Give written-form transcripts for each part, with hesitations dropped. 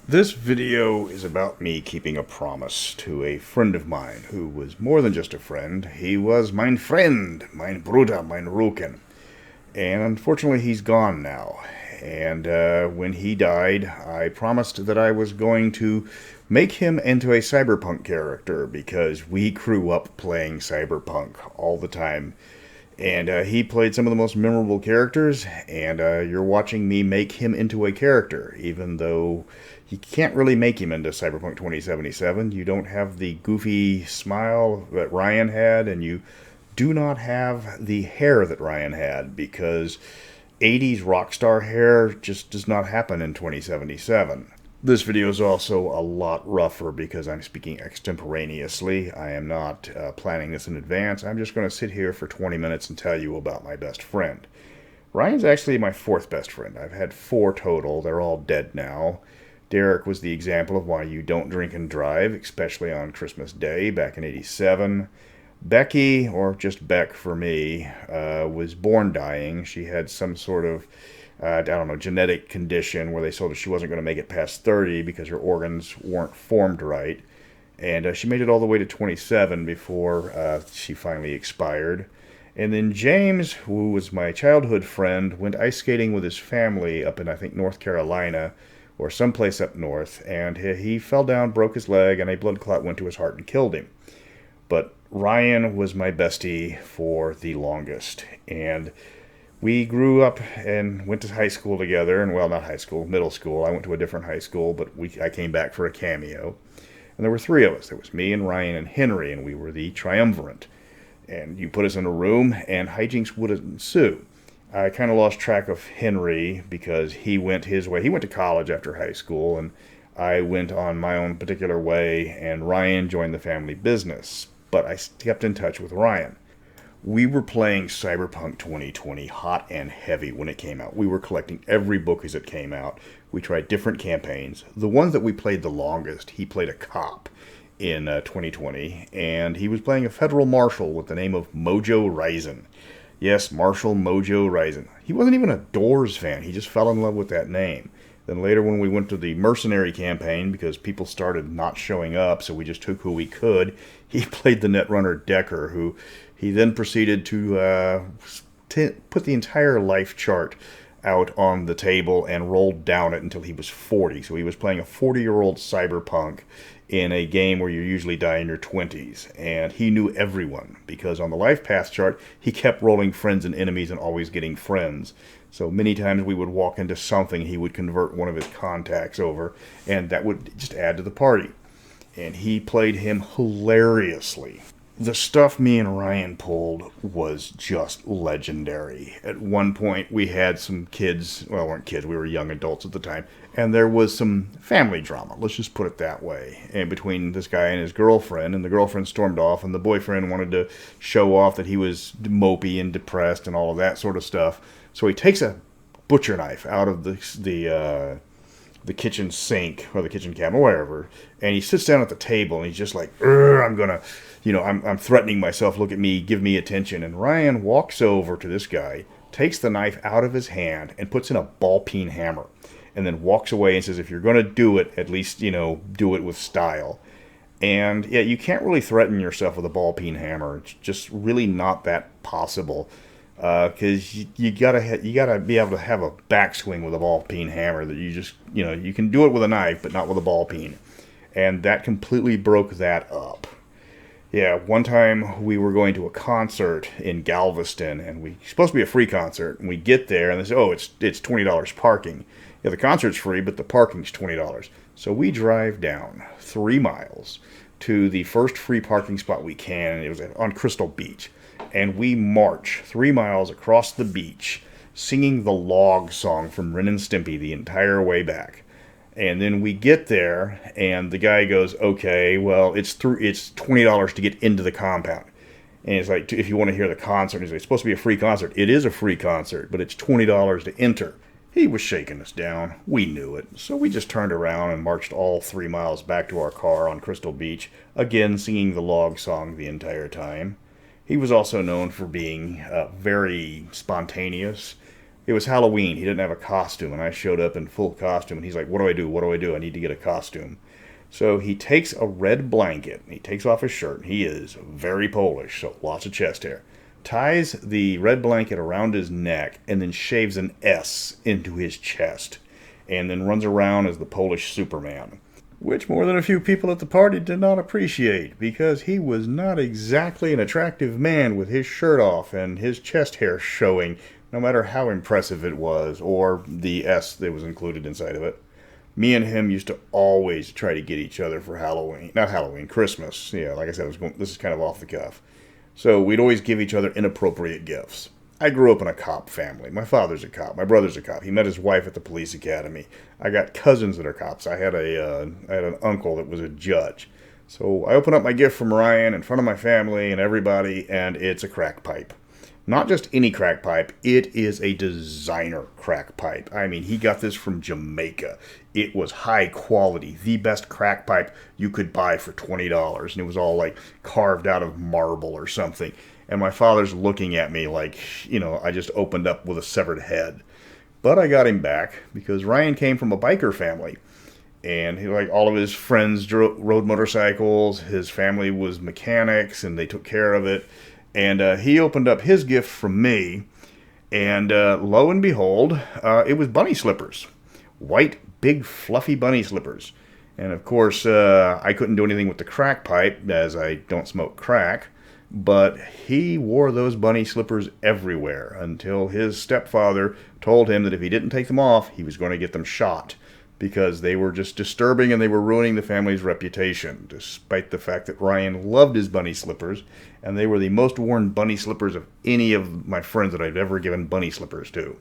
This video is about me keeping a promise to a friend of mine who was more than just a friend. He was mein Freund, mein Bruder, mein Rücken. And unfortunately, he's gone now. And when he died, I promised that I was going to make him into a cyberpunk character because we grew up playing cyberpunk all the time. And he played some of the most memorable characters, and you're watching me make him into a character, even though you can't really make him into Cyberpunk 2077. You don't have the goofy smile that Ryan had, and you do not have the hair that Ryan had, because 80s rock star hair just does not happen in 2077. This video is also a lot rougher because I'm speaking extemporaneously. I am not planning this in advance. I'm just going to sit here for 20 minutes and tell you about my best friend. Ryan's actually my fourth best friend. I've had four total. They're all dead now. Derek was the example of why you don't drink and drive, especially on Christmas Day back in '87. Becky, or just Beck for me, was born dying. She had some sort of I don't know, genetic condition where they told her she wasn't going to make it past 30 because her organs weren't formed right. And she made it all the way to 27 before she finally expired. And then James, who was my childhood friend, went ice skating with his family up in, I think, North Carolina or someplace up north. And he fell down, broke his leg, and a blood clot went to his heart and killed him. But Ryan was my bestie for the longest. And we grew up and went to high school together, and well, not high school, middle school. I went to a different high school, but I came back for a cameo. And there were three of us. There was me and Ryan and Henry, and we were the triumvirate. And you put us in a room, and hijinks would ensue. I kind of lost track of Henry because he went his way. He went to college after high school, and I went on my own particular way, and Ryan joined the family business. But I kept in touch with Ryan. We were playing Cyberpunk 2020 hot and heavy when it came out. We were collecting every book as it came out. We tried different campaigns. The ones that we played the longest, he played a cop in 2020, and he was playing a federal marshal with the name of Mojo Risin. Yes, Marshal Mojo Risin. He wasn't even a Doors fan. He just fell in love with that name. Then later when we went to the mercenary campaign, because people started not showing up, so we just took who we could, he played the Netrunner Decker, who he then proceeded to put the entire life chart out on the table and rolled down it until he was 40. So he was playing a 40-year-old cyberpunk in a game where you usually die in your 20s. And he knew everyone because on the life path chart, he kept rolling friends and enemies and always getting friends. So many times we would walk into something, he would convert one of his contacts over, and that would just add to the party. And he played him hilariously. The stuff me and Ryan pulled was just legendary. At one point, we had some kids, well, we weren't kids, we were young adults at the time, and there was some family drama, let's just put it that way, and between this guy and his girlfriend, and the girlfriend stormed off, and the boyfriend wanted to show off that he was mopey and depressed and all of that sort of stuff. So he takes a butcher knife out of the kitchen sink or the kitchen cabinet, wherever, and he sits down at the table and he's just like, I'm gonna, I'm threatening myself. Look at me, give me attention. And Ryan walks over to this guy, takes the knife out of his hand and puts in a ball peen hammer, and then walks away and says, if you're gonna do it, at least do it with style. And yeah, you can't really threaten yourself with a ball peen hammer. It's just really not that possible. Because you gotta be able to have a backswing with a ball peen hammer that you just you can do it with a knife but not with a ball peen, and that completely broke that up. Yeah, one time we were going to a concert in Galveston, and we supposed to be a free concert, and we get there and they say, oh, it's $20 parking. Yeah, the concert's free, but the parking's $20. So we drive down 3 miles to the first free parking spot we can, and it was on Crystal Beach. And we march 3 miles across the beach singing the log song from Ren and Stimpy the entire way back. And then we get there, and the guy goes, okay, well, it's $20 to get into the compound. And it's like, if you want to hear the concert, he's like, it's supposed to be a free concert. It is a free concert, but it's $20 to enter. He was shaking us down. We knew it. So we just turned around and marched all 3 miles back to our car on Crystal Beach, again singing the log song the entire time. He was also known for being very spontaneous, It was Halloween. He didn't have a costume, and I showed up in full costume, and he's like, what do I do? What do I do? I need to get a costume. So he takes a red blanket, and he takes off his shirt. He is very Polish, so lots of chest hair. Ties the red blanket around his neck, and then shaves an S into his chest, and then runs around as the Polish Superman. Which more than a few people at the party did not appreciate, because he was not exactly an attractive man with his shirt off and his chest hair showing, no matter how impressive it was, or the S that was included inside of it. Me and him used to always try to get each other for Halloween. Not Halloween, Christmas. Yeah, like I said, this is kind of off the cuff. So we'd always give each other inappropriate gifts. I grew up in a cop family. My father's a cop. My brother's a cop. He met his wife at the police academy. I got cousins that are cops. I had an uncle that was a judge. So I open up my gift from Ryan in front of my family and everybody, and it's a crack pipe. Not just any crack pipe, it is a designer crack pipe. I mean, he got this from Jamaica. It was high quality, the best crack pipe you could buy for $20. And it was all like carved out of marble or something. And my father's looking at me like, I just opened up with a severed head. But I got him back because Ryan came from a biker family. And all of his friends rode motorcycles. His family was mechanics and they took care of it. And he opened up his gift from me, and lo and behold, it was bunny slippers. White, big, fluffy bunny slippers. And of course, I couldn't do anything with the crack pipe, as I don't smoke crack, but he wore those bunny slippers everywhere until his stepfather told him that if he didn't take them off, he was going to get them shot, because they were just disturbing and they were ruining the family's reputation, despite the fact that Ryan loved his bunny slippers, and they were the most worn bunny slippers of any of my friends that I've ever given bunny slippers to.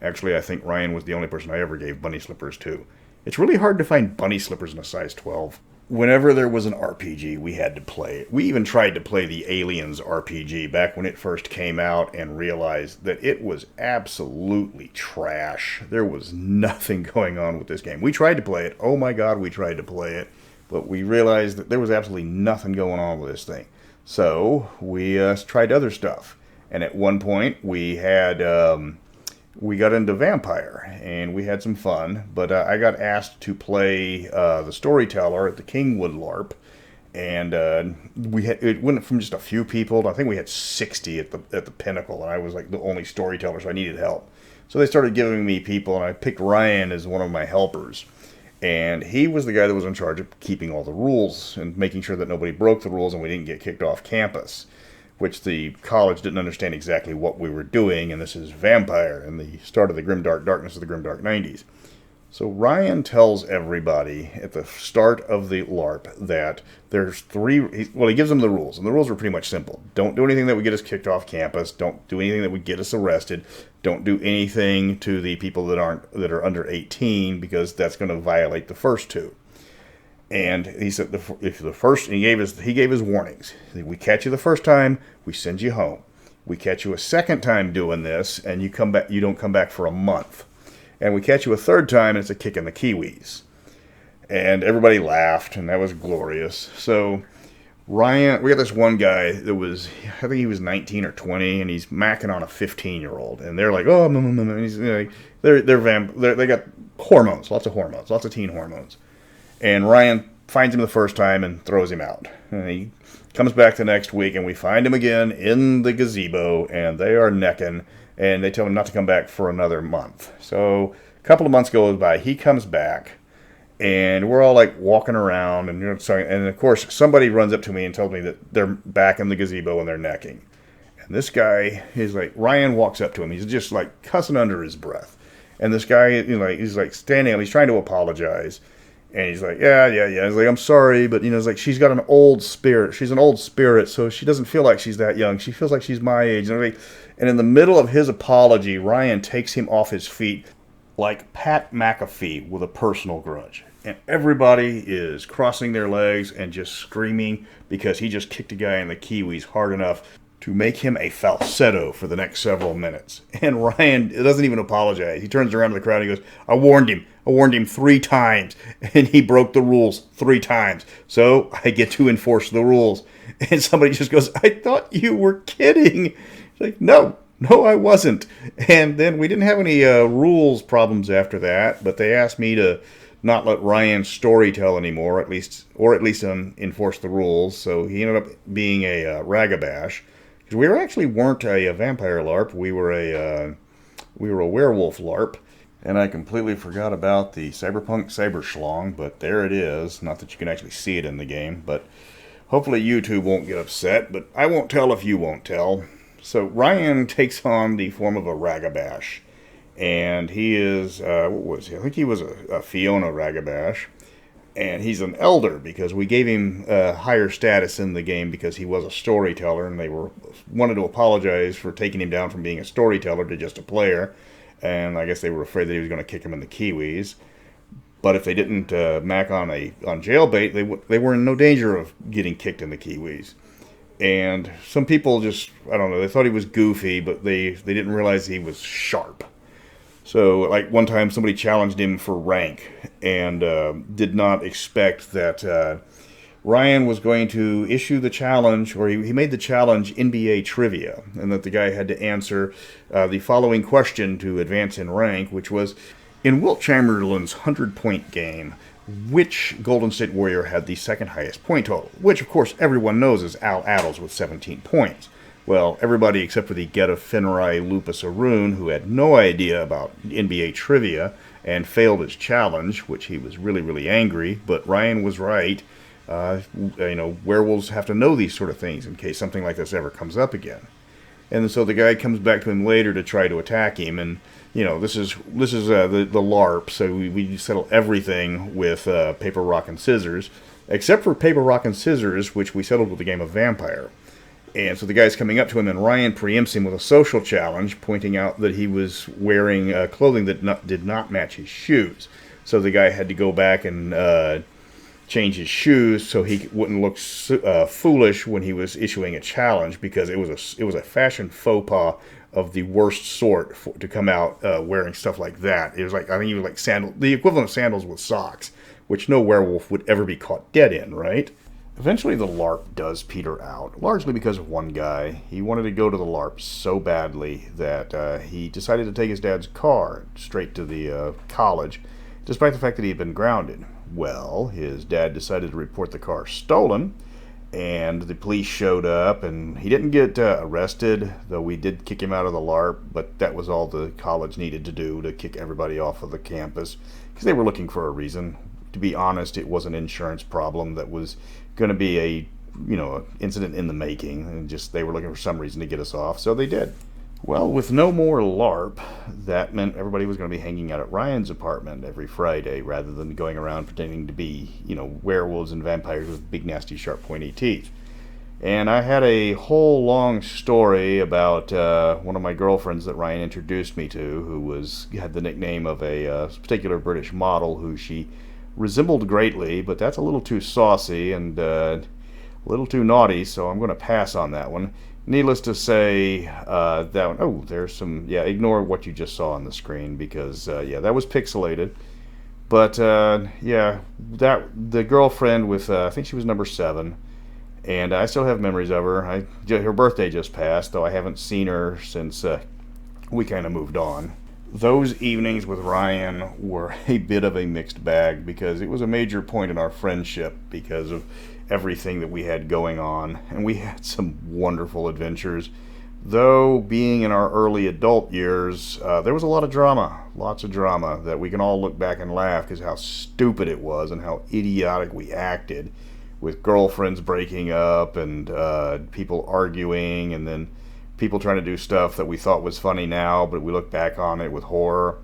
Actually, I think Ryan was the only person I ever gave bunny slippers to. It's really hard to find bunny slippers in a size 12. Whenever there was an RPG, we had to play it. We even tried to play the Aliens RPG back when it first came out and realized that it was absolutely trash. There was nothing going on with this game. We tried to play it. Oh my God, we tried to play it. But we realized that there was absolutely nothing going on with this thing. So we tried other stuff. And at one point, we got into Vampire, and we had some fun, but I got asked to play the storyteller at the Kingwood LARP, and it went from just a few people to, I think we had 60 at the pinnacle, and I was like the only storyteller, so I needed help. So they started giving me people, and I picked Ryan as one of my helpers, and he was the guy that was in charge of keeping all the rules and making sure that nobody broke the rules and we didn't get kicked off campus, which the college didn't understand exactly what we were doing, and this is Vampire, and the start of the grimdark darkness of the grimdark 90s. So Ryan tells everybody at the start of the LARP that there's he gives them the rules, and the rules were pretty much simple. Don't do anything that would get us kicked off campus. Don't do anything that would get us arrested. Don't do anything to the people that are under 18, because that's going to violate the first two. And he said, he gave his warnings. We catch you the first time, we send you home. We catch you a second time doing this, and you don't come back for a month. And we catch you a third time, and it's a kick in the kiwis. And everybody laughed, and that was glorious. So Ryan, we got this one guy that I think he was 19 or 20, and he's macking on a 15-year-old, and they're like, oh, and he's they got hormones, lots of teen hormones. And Ryan finds him the first time and throws him out. And he comes back the next week, and we find him again in the gazebo, and they are necking, and they tell him not to come back for another month. So a couple of months goes by. He comes back, and we're all like walking around, and of course somebody runs up to me and tells me that they're back in the gazebo and they're necking. And this guy is like, Ryan walks up to him. He's just like cussing under his breath. And this guy, he's like standing up. He's trying to apologize. And he's like, yeah. He's like, I'm sorry, but, it's like, she's got an old spirit. She's an old spirit, so she doesn't feel like she's that young. She feels like she's my age. And in the middle of his apology, Ryan takes him off his feet like Pat McAfee with a personal grudge. And everybody is crossing their legs and just screaming because he just kicked a guy in the kiwis hard enough to make him a falsetto for the next several minutes. And Ryan doesn't even apologize. He turns around to the crowd and he goes, I warned him 3 times, and he broke the rules 3 times. So I get to enforce the rules. And somebody just goes, I thought you were kidding. It's like, no, No, I wasn't. And then we didn't have any rules problems after that, but they asked me to not let Ryan storytell anymore, at least enforce the rules. So he ended up being a ragabash. Because we actually weren't a vampire LARP. We were a werewolf LARP. And I completely forgot about the Cyberpunk Cyberschlong, but there it is. Not that you can actually see it in the game, but hopefully YouTube won't get upset, but I won't tell if you won't tell. So Ryan takes on the form of a ragabash. And he is, what was he? I think he was a Fiona ragabash. And he's an elder because we gave him higher status in the game because he was a storyteller, and they wanted to apologize for taking him down from being a storyteller to just a player. And I guess they were afraid that he was going to kick him in the kiwis. But if they didn't mac on jailbait, they were in no danger of getting kicked in the kiwis. And some people just, I don't know, they thought he was goofy, but they didn't realize he was sharp. So, like, one time somebody challenged him for rank and did not expect that Ryan was going to issue the challenge, or he made the challenge NBA trivia, and that the guy had to answer the following question to advance in rank, which was, in Wilt Chamberlain's 100-point game, which Golden State Warrior had the second highest point total? Which, of course, everyone knows is Al Attles with 17 points. Well, everybody except for the Geta Finrai Lupus Arun, who had no idea about NBA trivia and failed his challenge, which he was really, really angry. But Ryan was right. Werewolves have to know these sort of things in case something like this ever comes up again. And so the guy comes back to him later to try to attack him, and this is the LARP, so we settle everything with paper, rock, and scissors, except for paper, rock, and scissors, which we settled with the game of Vampire. And so the guy's coming up to him, and Ryan preempts him with a social challenge, pointing out that he was wearing clothing that did not match his shoes. So the guy had to go back and change his shoes so he wouldn't look foolish when he was issuing a challenge, because it was a fashion faux pas of the worst sort to come out wearing stuff like that. It was like, I think, it was like the equivalent of sandals with socks, which no werewolf would ever be caught dead in, right? Eventually the LARP does peter out, largely because of one guy. He wanted to go to the LARP so badly that he decided to take his dad's car straight to the college, despite the fact that he had been grounded. Well, his dad decided to report the car stolen, and the police showed up, and he didn't get arrested, though we did kick him out of the LARP, but that was all the college needed to do to kick everybody off of the campus, because they were looking for a reason. To be honest, it was an insurance problem that was going to be a incident in the making, and just they were looking for some reason to get us off, so they did. Well, with no more LARP, that meant everybody was going to be hanging out at Ryan's apartment every Friday rather than going around pretending to be, werewolves and vampires with big, nasty, sharp, pointy teeth. And I had a whole long story about one of my girlfriends that Ryan introduced me to, who had the nickname of a particular British model who she resembled greatly, but that's a little too saucy and a little too naughty, so I'm going to pass on that one. Needless to say, that one, there's some, ignore what you just saw on the screen, because, that was pixelated. But, the girlfriend with, I think she was number 7, and I still have memories of her. Her birthday just passed, though I haven't seen her since we kind of moved on. Those evenings with Ryan were a bit of a mixed bag, because it was a major point in our friendship because of everything that we had going on, and we had some wonderful adventures. Though being in our early adult years, there was lots of drama that we can all look back and laugh because how stupid it was and how idiotic we acted, with girlfriends breaking up and people arguing, and then people trying to do stuff that we thought was funny now, but we look back on it with horror.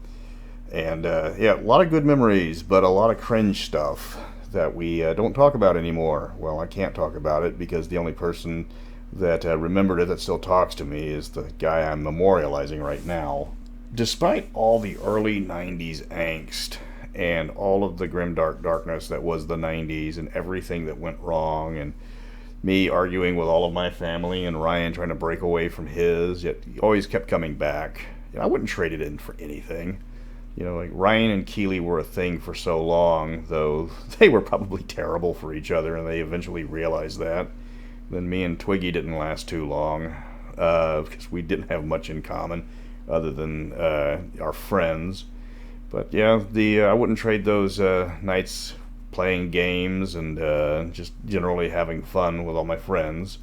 And a lot of good memories, but a lot of cringe stuff that we don't talk about anymore. Well, I can't talk about it because the only person that remembered it that still talks to me is the guy I'm memorializing right now. Despite all the early 90s angst and all of the grim darkness that was the 90s and everything that went wrong, and me arguing with all of my family and Ryan trying to break away from his, yet he always kept coming back. I wouldn't trade it in for anything. Like Ryan and Keeley were a thing for so long, though they were probably terrible for each other, and they eventually realized that. Then me and Twiggy didn't last too long. because we didn't have much in common other than our friends. But yeah, I wouldn't trade those nights playing games and just generally having fun with all my friends.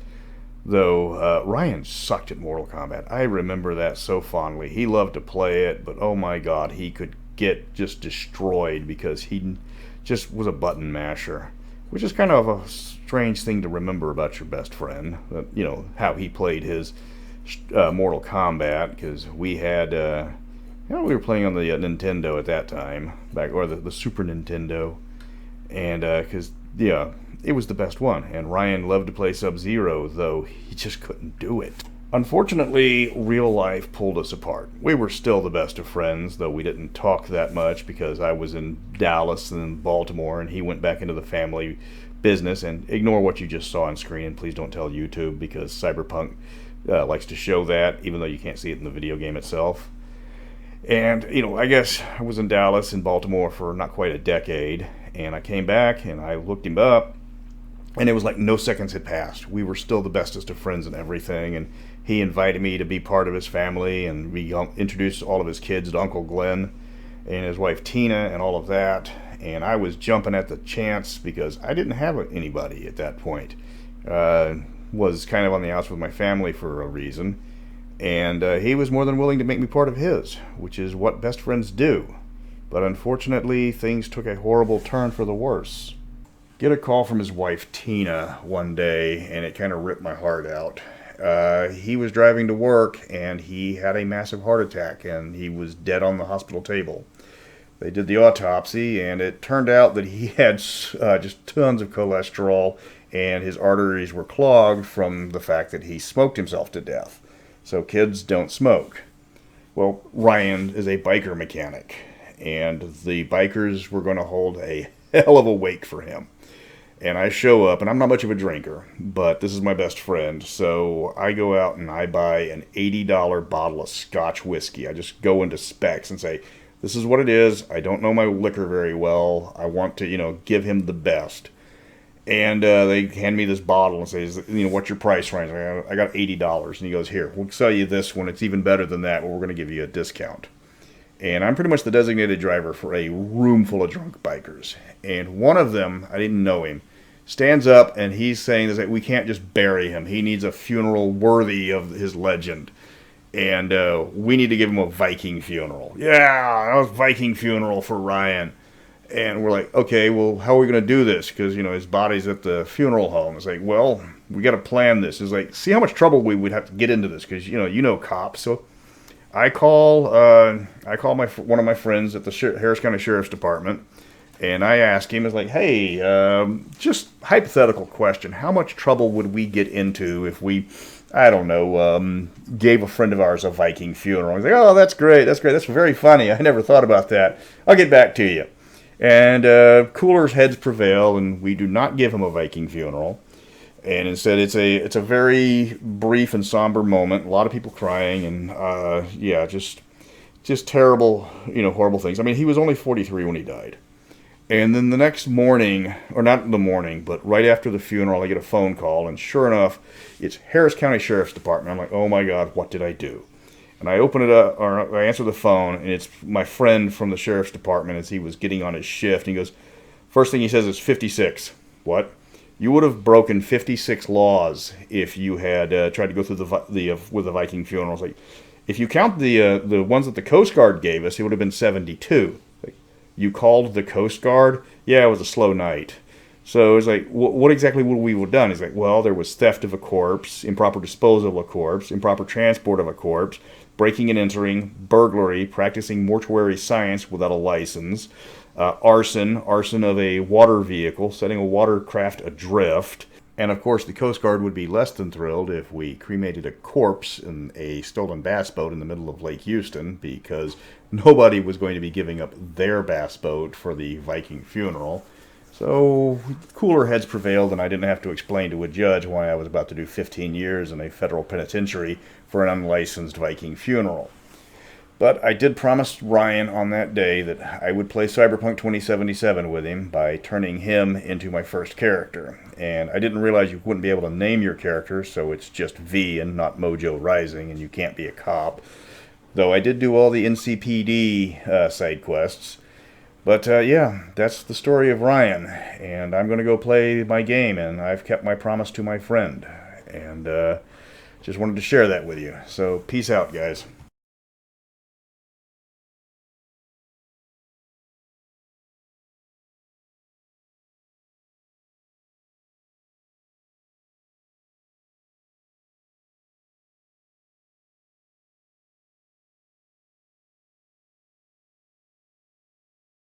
Though Ryan sucked at Mortal Kombat. I remember that so fondly. He loved to play it, but oh my god, he could get just destroyed because he just was a button masher. Which is kind of a strange thing to remember about your best friend. You know, how he played his Mortal Kombat, because we had, we were playing on the Nintendo at that time, or the Super Nintendo. And because, yeah, it was the best one. And Ryan loved to play Sub-Zero, though he just couldn't do it. Unfortunately, real life pulled us apart. We were still the best of friends, though we didn't talk that much because I was in Dallas and Baltimore, and he went back into the family business. And ignore what you just saw on screen, and please don't tell YouTube, because Cyberpunk likes to show that, even though you can't see it in the video game itself. And, I guess I was in Dallas and Baltimore for not quite a decade, and I came back and I looked him up, and it was like no seconds had passed. We were still the bestest of friends and everything, and he invited me to be part of his family, and we introduced all of his kids to Uncle Glenn and his wife Tina and all of that. And I was jumping at the chance because I didn't have anybody at that point. Was kind of on the outs with my family for a reason. And he was more than willing to make me part of his, which is what best friends do. But unfortunately, things took a horrible turn for the worse. Get a call from his wife Tina one day, and it kind of ripped my heart out. He was driving to work, and he had a massive heart attack, and he was dead on the hospital table. They did the autopsy, and it turned out that he had just tons of cholesterol, and his arteries were clogged from the fact that he smoked himself to death. So kids don't smoke. Well, Ryan is a biker mechanic, and the bikers were going to hold a hell of a wake for him. And I show up, and I'm not much of a drinker, but this is my best friend, so I go out and I buy an $80 bottle of Scotch whiskey. I just go into specs and say, this is what it is. I don't know my liquor very well. I want to, give him the best. And they hand me this bottle and say, what's your price range? I got $80. And he goes, here, we'll sell you this one. It's even better than that, but we're going to give you a discount. And I'm pretty much the designated driver for a room full of drunk bikers. And one of them, I didn't know him, stands up and he's saying that we can't just bury him. He needs a funeral worthy of his legend. And we need to give him a Viking funeral. Yeah, a Viking funeral for Ryan. And we're like, okay, well, how are we going to do this? Because, his body's at the funeral home. It's like, well, we got to plan this. It's like, see how much trouble we would have to get into this. Because, cops. So I call one of my friends at the Harris County Sheriff's Department. And I ask him, it's like, hey, just hypothetical question. How much trouble would we get into if we, I don't know, gave a friend of ours a Viking funeral? He's like, oh, that's great. That's very funny. I never thought about that. I'll get back to you. And cooler heads prevail, and we do not give him a Viking funeral. And instead, it's a very brief and somber moment. A lot of people crying, and just terrible, horrible things. I mean, he was only 43 when he died. And then the next morning, or not the morning, but right after the funeral, I get a phone call, and sure enough, it's Harris County Sheriff's Department. I'm like, oh my God, what did I do? And I open it up, or I answer the phone, and it's my friend from the Sheriff's Department as he was getting on his shift. And he goes, first thing he says is 56. What? You would have broken 56 laws if you had tried to go through with the Viking funerals. Like, if you count the ones that the Coast Guard gave us, it would have been 72. Like, you called the Coast Guard? Yeah, it was a slow night. So it's like, what exactly would we have done? He's like, well, there was theft of a corpse, improper disposal of a corpse, improper transport of a corpse, breaking and entering, burglary, practicing mortuary science without a license, arson of a water vehicle, setting a watercraft adrift. And of course, the Coast Guard would be less than thrilled if we cremated a corpse in a stolen bass boat in the middle of Lake Houston, because nobody was going to be giving up their bass boat for the Viking funeral. So cooler heads prevailed, and I didn't have to explain to a judge why I was about to do 15 years in a federal penitentiary for an unlicensed Viking funeral. But I did promise Ryan on that day that I would play Cyberpunk 2077 with him by turning him into my first character. And I didn't realize you wouldn't be able to name your character, so it's just V and not Mojo Rising, and you can't be a cop. Though I did do all the NCPD side quests. But yeah, that's the story of Ryan. And I'm going to go play my game, and I've kept my promise to my friend. And just wanted to share that with you. So peace out, guys.